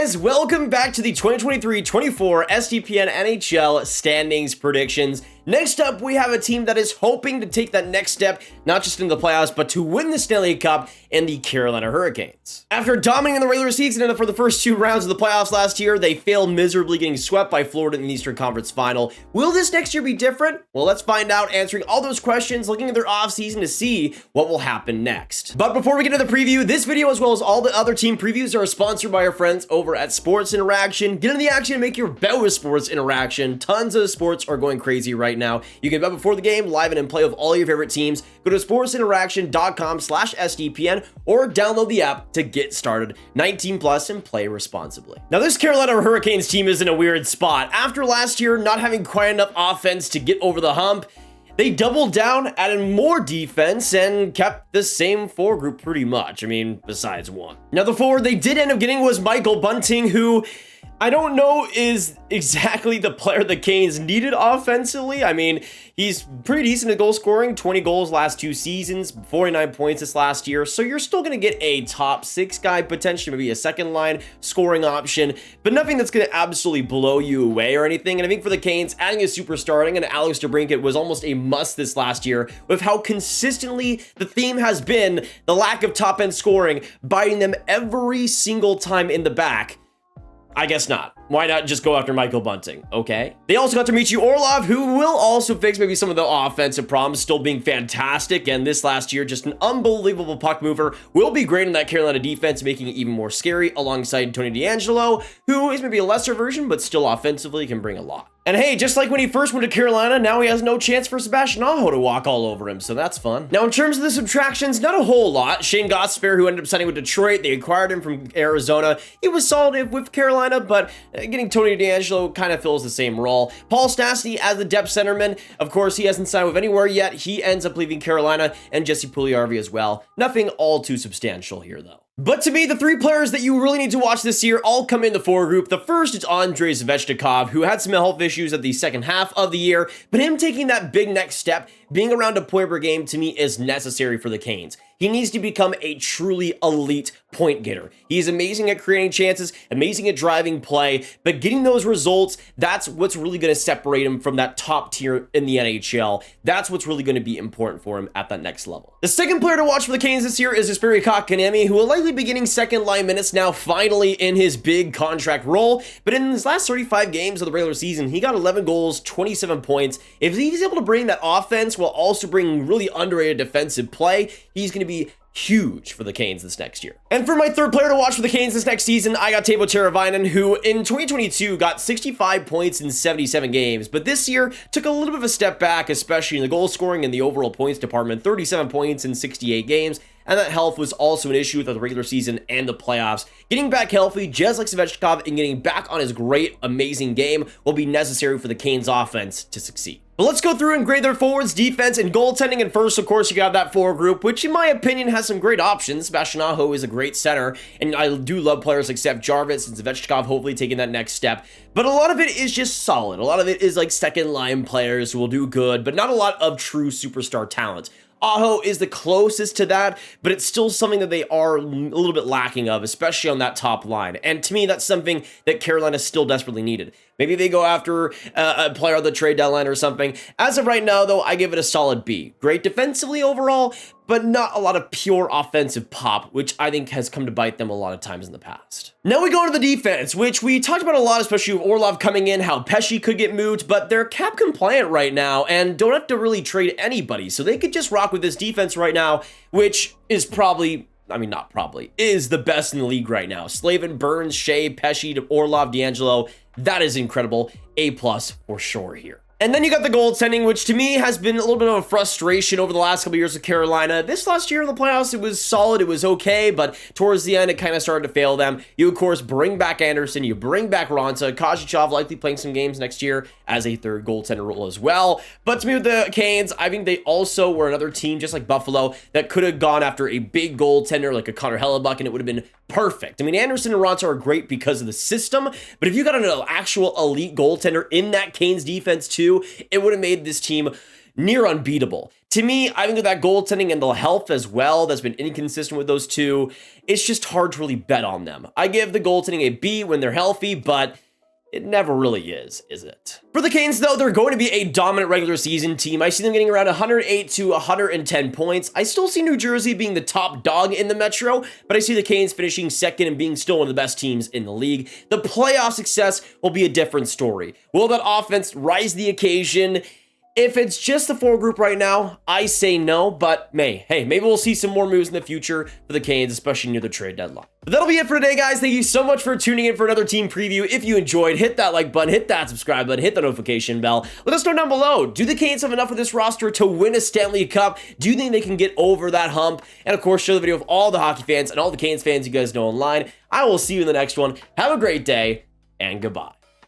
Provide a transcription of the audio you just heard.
guys, welcome back to the 2023-24 SDPN NHL standings predictions. Next up, we have a team that is hoping to take that next step, not just in the playoffs, but to win the Stanley Cup in the Carolina Hurricanes. After dominating the regular season and for the first two rounds of the playoffs last year, they failed miserably, getting swept by Florida in the Eastern Conference Final. Will this next year be different? Well, let's find out, answering all those questions, looking at their offseason to see what will happen next. But before we get to the preview, this video, as well as all the other team previews, are sponsored by our friends over at Sports Interaction. Get in the action and make your bet with Sports Interaction. Tons of sports are going crazy right now. You can bet before the game, live and in play with all your favorite teams. Go to sportsinteraction.com/SDPN or download the app to get started. 19 plus and play responsibly. Now, this Carolina Hurricanes team is in a weird spot. After last year not having quite enough offense to get over the hump, they doubled down, added more defense, and kept the same forward group pretty much. I mean, besides one. Now, the forward they did end up getting was Michael Bunting, who I don't know is exactly the player the Canes needed offensively. I mean, he's pretty decent at goal scoring, 20 goals last two seasons, 49 points this last year. So you're still going to get a top six guy, potentially maybe a second line scoring option, but nothing that's going to absolutely blow you away or anything. And I think for the Canes, adding a superstar and Alex DeBrincat was almost a must this last year, with how consistently the theme has been the lack of top end scoring, biting them every single time in the back. I guess not. Why not just go after Michael Bunting, okay? They also got Dmitry Orlov, who will also fix maybe some of the offensive problems, still being fantastic, and this last year, just an unbelievable puck mover, will be great in that Carolina defense, making it even more scary, alongside Tony DeAngelo, who is maybe a lesser version, but still offensively can bring a lot. And hey, just like when he first went to Carolina, now he has no chance for Sebastian Aho to walk all over him, so that's fun. Now, in terms of the subtractions, not a whole lot. Shane Gostisbehere, who ended up signing with Detroit, they acquired him from Arizona. He was solid with Carolina, but getting Tony DeAngelo kind of fills the same role. Paul Stastny as the depth centerman, of course, he hasn't signed with anywhere yet. He ends up leaving Carolina, and Jesse Puljujarvi as well. Nothing all too substantial here, though. But to me, the three players that you really need to watch this year all come in the forward group. The first is Andrei Svechnikov, who had some health issues at the second half of the year, but him taking that big next step, being around a point per game, to me is necessary for the Canes. He needs to become a truly elite point getter. He's amazing at creating chances, amazing at driving play, but getting those results, that's what's really going to separate him from that top tier in the NHL. That's what's really going to be important for him at that next level. The second player to watch for the Canes this year is Jesperi Kotkaniemi, who will likely be getting second line minutes now, finally in his big contract role. But in his last 35 games of the regular season, he got 11 goals, 27 points. If he's able to bring that offense while also bringing really underrated defensive play, he's going to be huge for the Canes this next year. And for my third player to watch for the Canes this next season, I got Teuvo Teravainen, who in 2022 got 65 points in 77 games, but this year took a little bit of a step back, especially in the goal scoring and the overall points department, 37 points in 68 games. And that health was also an issue throughout the regular season and the playoffs. Getting back healthy, just like Svechnikov, and getting back on his great, amazing game will be necessary for the Canes offense to succeed. But let's go through and grade their forwards, defense, and goaltending. And first, of course, you got that forward group, which in my opinion has some great options. Sebastian Aho is a great center, and I do love players like Seth Jarvis and Svechnikov hopefully taking that next step. But a lot of it is just solid. A lot of it is like second line players who will do good, but not a lot of true superstar talent. Aho is the closest to that, but it's still something that they are a little bit lacking of, especially on that top line. And to me, that's something that Carolina still desperately needed. Maybe they go after a player on the trade deadline or something. As of right now, though, I give it a solid B. Great defensively overall, but not a lot of pure offensive pop, which I think has come to bite them a lot of times in the past. Now we go to the defense, which we talked about a lot, especially with Orlov coming in, how Pesce could get moved, but they're cap compliant right now and don't have to really trade anybody. So they could just rock with this defense right now, which is probably, not probably, is the best in the league right now. Slavin, Burns, Shea, Pesce, Orlov, DeAngelo, that is incredible. A+ for sure here. And then you got the goaltending, which to me has been a little bit of a frustration over the last couple years with Carolina. This last year in the playoffs, it was solid, it was okay, but towards the end, it kind of started to fail them. You, of course, bring back Anderson, you bring back Raanta, Kozychov likely playing some games next year as a third goaltender role as well. But to me with the Canes, I think they also were another team, just like Buffalo, that could have gone after a big goaltender like a Connor Hellebuck, and it would have been perfect. Anderson and Raanta are great because of the system, but if you got an actual elite goaltender in that Canes defense too, it would have made this team near unbeatable. To me, I think with that goaltending and the health as well, that's been inconsistent with those two, it's just hard to really bet on them. I give the goaltending a B when they're healthy, but it never really is it? For the Canes, though, they're going to be a dominant regular season team. I see them getting around 108 to 110 points. I still see New Jersey being the top dog in the Metro, but I see the Canes finishing second and being still one of the best teams in the league. The playoff success will be a different story. Will that offense rise the occasion? If it's just the 4 group right now, I say no, but hey, maybe we'll see some more moves in the future for the Canes, especially near the trade deadline. But that'll be it for today, guys. Thank you so much for tuning in for another team preview. If you enjoyed, hit that like button, hit that subscribe button, hit the notification bell. Let us know down below. Do the Canes have enough of this roster to win a Stanley Cup? Do you think they can get over that hump? And of course, share the video with all the hockey fans and all the Canes fans you guys know online. I will see you in the next one. Have a great day, and goodbye.